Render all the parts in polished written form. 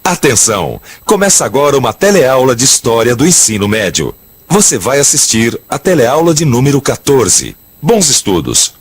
Atenção! Começa agora uma teleaula de História do Ensino Médio. Você vai assistir a teleaula de número 14. Bons estudos!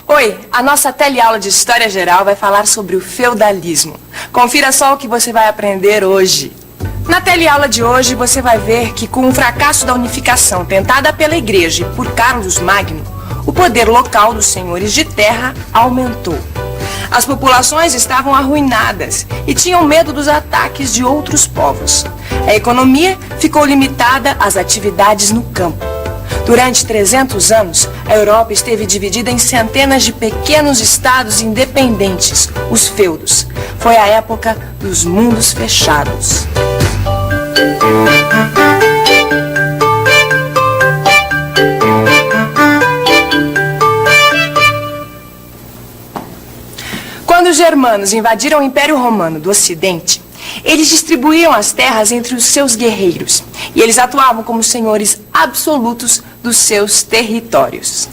Oi, a nossa teleaula de História Geral vai falar sobre o feudalismo. Confira só o que você vai aprender hoje. Na teleaula de hoje, você vai ver que com o fracasso da unificação tentada pela Igreja e por Carlos Magno, o poder local dos senhores de terra aumentou. As populações estavam arruinadas e tinham medo dos ataques de outros povos. A economia ficou limitada às atividades no campo. Durante 300 anos, a Europa esteve dividida em centenas de pequenos estados independentes, os feudos. Foi a época dos mundos fechados. Quando os germanos invadiram o Império Romano do Ocidente, eles distribuíam as terras entre os seus guerreiros e eles atuavam como senhores absolutos dos seus territórios.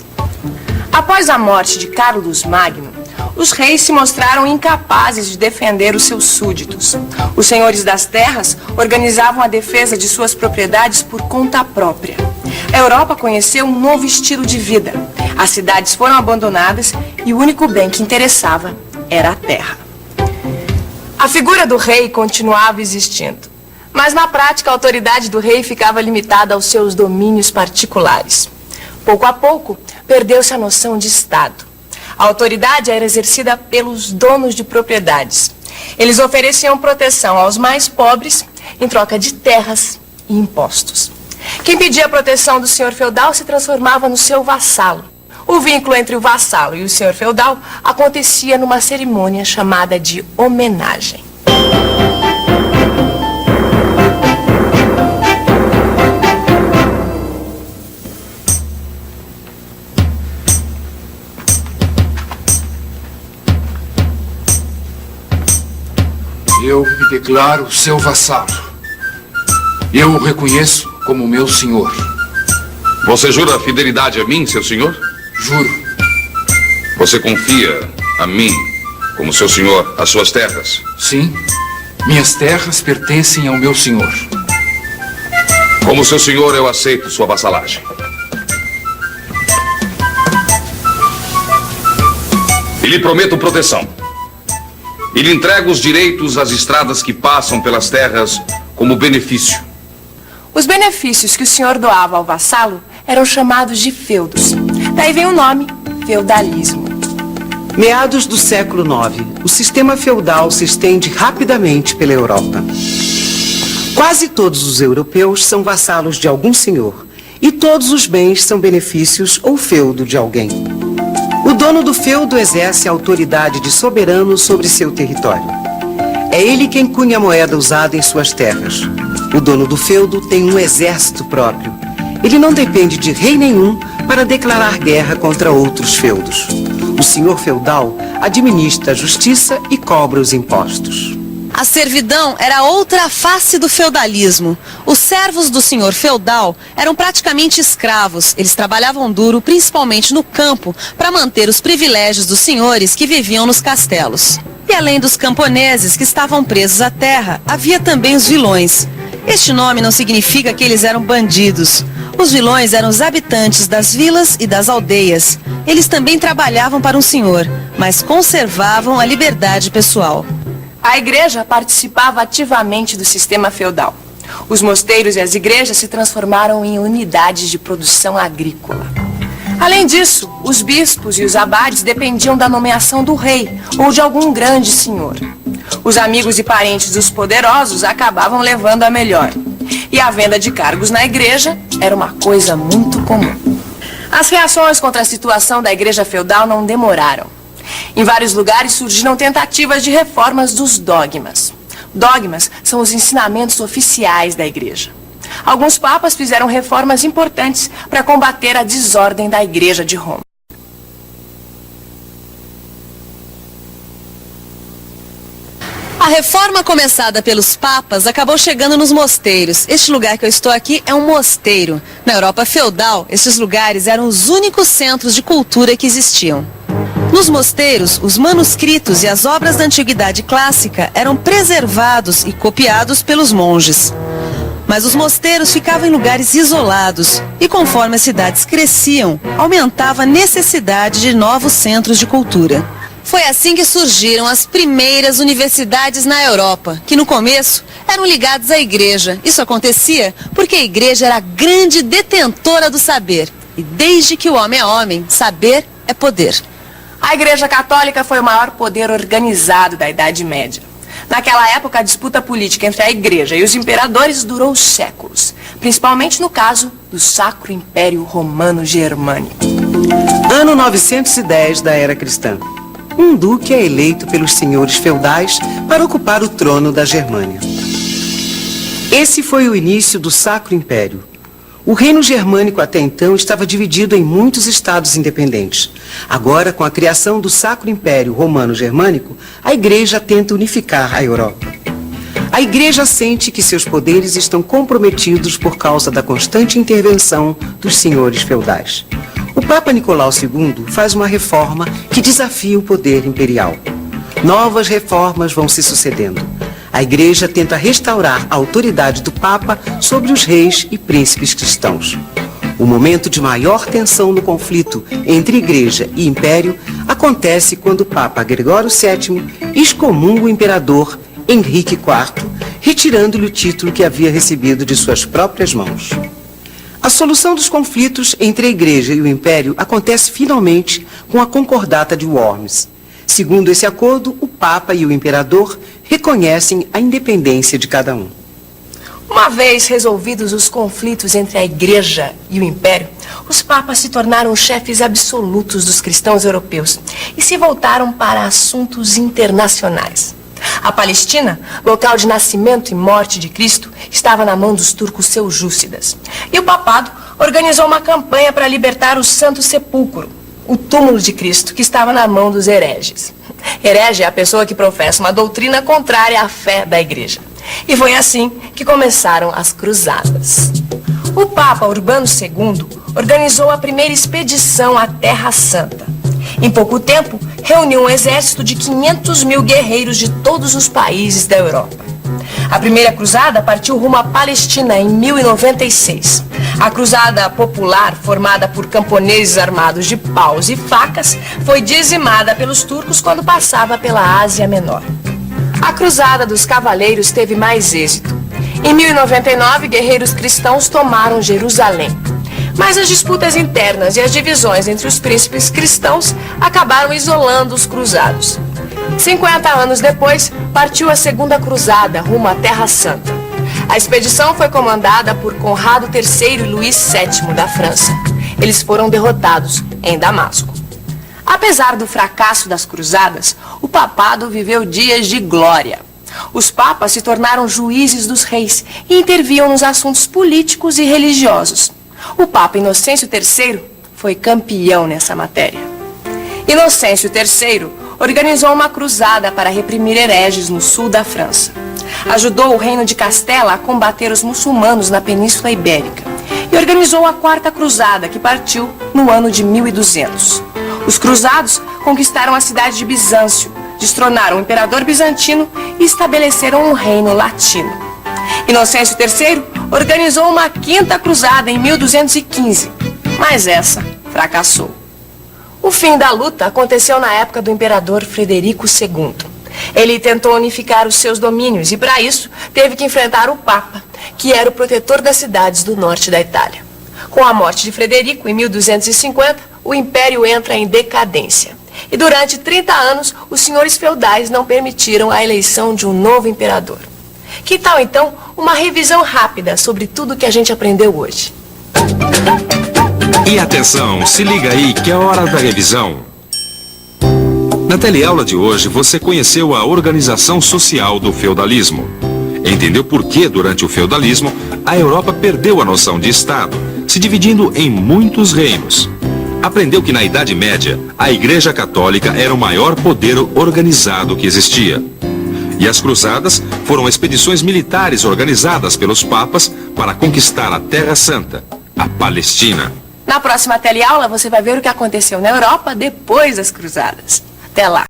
Após a morte de Carlos Magno, os reis se mostraram incapazes de defender os seus súditos. Os senhores das terras organizavam a defesa de suas propriedades por conta própria. A Europa conheceu um novo estilo de vida. As cidades foram abandonadas e o único bem que interessava era a terra. A figura do rei continuava existindo, mas na prática a autoridade do rei ficava limitada aos seus domínios particulares. Pouco a pouco, perdeu-se a noção de Estado. A autoridade era exercida pelos donos de propriedades. Eles ofereciam proteção aos mais pobres em troca de terras e impostos. Quem pedia a proteção do senhor feudal se transformava no seu vassalo. O vínculo entre o vassalo e o senhor feudal acontecia numa cerimônia chamada de homenagem. Eu me declaro seu vassalo. Eu o reconheço como meu senhor. Você jura fidelidade a mim, seu senhor? Juro. Você confia a mim, como seu senhor, as suas terras? Sim. Minhas terras pertencem ao meu senhor. Como seu senhor, eu aceito sua vassalagem. E lhe prometo proteção. E lhe entrego os direitos às estradas que passam pelas terras como benefício. Os benefícios que o senhor doava ao vassalo eram chamados de feudos. Daí vem o nome, feudalismo. Meados do século IX, o sistema feudal se estende rapidamente pela Europa. Quase todos os europeus são vassalos de algum senhor, e todos os bens são benefícios ou feudo de alguém. O dono do feudo exerce a autoridade de soberano sobre seu território. É ele quem cunha a moeda usada em suas terras. O dono do feudo tem um exército próprio. Ele não depende de rei nenhum para declarar guerra contra outros feudos. O senhor feudal administra a justiça e cobra os impostos. A servidão era outra face do feudalismo. Os servos do senhor feudal eram praticamente escravos. Eles trabalhavam duro, principalmente no campo, para manter os privilégios dos senhores que viviam nos castelos. E além dos camponeses que estavam presos à terra, havia também os vilões. Este nome não significa que eles eram bandidos. Os vilões eram os habitantes das vilas e das aldeias. Eles também trabalhavam para um senhor, mas conservavam a liberdade pessoal. A igreja participava ativamente do sistema feudal. Os mosteiros e as igrejas se transformaram em unidades de produção agrícola. Além disso, os bispos e os abades dependiam da nomeação do rei ou de algum grande senhor. Os amigos e parentes dos poderosos acabavam levando a melhor. E a venda de cargos na igreja era uma coisa muito comum. As reações contra a situação da igreja feudal não demoraram. Em vários lugares surgiram tentativas de reformas dos dogmas. Dogmas são os ensinamentos oficiais da igreja. Alguns papas fizeram reformas importantes para combater a desordem da igreja de Roma. A reforma começada pelos papas acabou chegando nos mosteiros. Este lugar que eu estou aqui é um mosteiro. Na Europa feudal, esses lugares eram os únicos centros de cultura que existiam. Nos mosteiros, os manuscritos e as obras da antiguidade clássica eram preservados e copiados pelos monges. Mas os mosteiros ficavam em lugares isolados e, conforme as cidades cresciam, aumentava a necessidade de novos centros de cultura. Foi assim que surgiram as primeiras universidades na Europa, que no começo eram ligadas à igreja. Isso acontecia porque a igreja era a grande detentora do saber. E desde que o homem é homem, saber é poder. A Igreja Católica foi o maior poder organizado da Idade Média. Naquela época, a disputa política entre a Igreja e os imperadores durou séculos, principalmente no caso do Sacro Império Romano Germânico. Ano 910 da Era Cristã. Um duque é eleito pelos senhores feudais para ocupar o trono da Germânia. Esse foi o início do Sacro Império. O reino germânico até então estava dividido em muitos estados independentes. Agora, com a criação do Sacro Império Romano-Germânico, a Igreja tenta unificar a Europa. A Igreja sente que seus poderes estão comprometidos por causa da constante intervenção dos senhores feudais. O Papa Nicolau II faz uma reforma que desafia o poder imperial. Novas reformas vão se sucedendo. A Igreja tenta restaurar a autoridade do Papa sobre os reis e príncipes cristãos. O momento de maior tensão no conflito entre Igreja e Império acontece quando o Papa Gregório VII excomunga o imperador Henrique IV, retirando-lhe o título que havia recebido de suas próprias mãos. A solução dos conflitos entre a Igreja e o Império acontece finalmente com a Concordata de Worms. Segundo esse acordo, o Papa e o Imperador reconhecem a independência de cada um. Uma vez resolvidos os conflitos entre a Igreja e o Império, os papas se tornaram chefes absolutos dos cristãos europeus e se voltaram para assuntos internacionais. A Palestina, local de nascimento e morte de Cristo, estava na mão dos turcos seljúcidas. E o papado organizou uma campanha para libertar o Santo Sepulcro, o túmulo de Cristo, que estava na mão dos hereges. Herege é a pessoa que professa uma doutrina contrária à fé da Igreja. E foi assim que começaram as cruzadas. O Papa Urbano II organizou a primeira expedição à Terra Santa. Em pouco tempo, reuniu um exército de 500 mil guerreiros de todos os países da Europa. A primeira cruzada partiu rumo à Palestina em 1096. A cruzada popular, formada por camponeses armados de paus e facas, foi dizimada pelos turcos quando passava pela Ásia Menor. A cruzada dos cavaleiros teve mais êxito. Em 1099, guerreiros cristãos tomaram Jerusalém. Mas as disputas internas e as divisões entre os príncipes cristãos acabaram isolando os cruzados. 50 anos depois, partiu a Segunda Cruzada, rumo à Terra Santa. A expedição foi comandada por Conrado III e Luís VII, da França. Eles foram derrotados em Damasco. Apesar do fracasso das cruzadas, o papado viveu dias de glória. Os papas se tornaram juízes dos reis e interviam nos assuntos políticos e religiosos. O Papa Inocêncio III foi campeão nessa matéria. Inocêncio III organizou uma cruzada para reprimir hereges no sul da França. Ajudou o reino de Castela a combater os muçulmanos na Península Ibérica e organizou a Quarta Cruzada, que partiu no ano de 1200. Os cruzados conquistaram a cidade de Bizâncio, destronaram o imperador bizantino e estabeleceram um reino latino. Inocêncio III organizou uma Quinta Cruzada em 1215, mas essa fracassou. O fim da luta aconteceu na época do imperador Frederico II. Ele tentou unificar os seus domínios e, para isso, teve que enfrentar o Papa, que era o protetor das cidades do norte da Itália. Com a morte de Frederico, em 1250, o império entra em decadência. E durante 30 anos, os senhores feudais não permitiram a eleição de um novo imperador. Que tal, então, uma revisão rápida sobre tudo que a gente aprendeu hoje? E atenção, se liga aí que é hora da revisão. Na teleaula de hoje, você conheceu a organização social do feudalismo. Entendeu por que, durante o feudalismo, a Europa perdeu a noção de Estado, se dividindo em muitos reinos. Aprendeu que na Idade Média, a Igreja Católica era o maior poder organizado que existia. E as cruzadas foram expedições militares organizadas pelos papas para conquistar a Terra Santa, a Palestina. Na próxima teleaula você vai ver o que aconteceu na Europa depois das cruzadas. Até lá!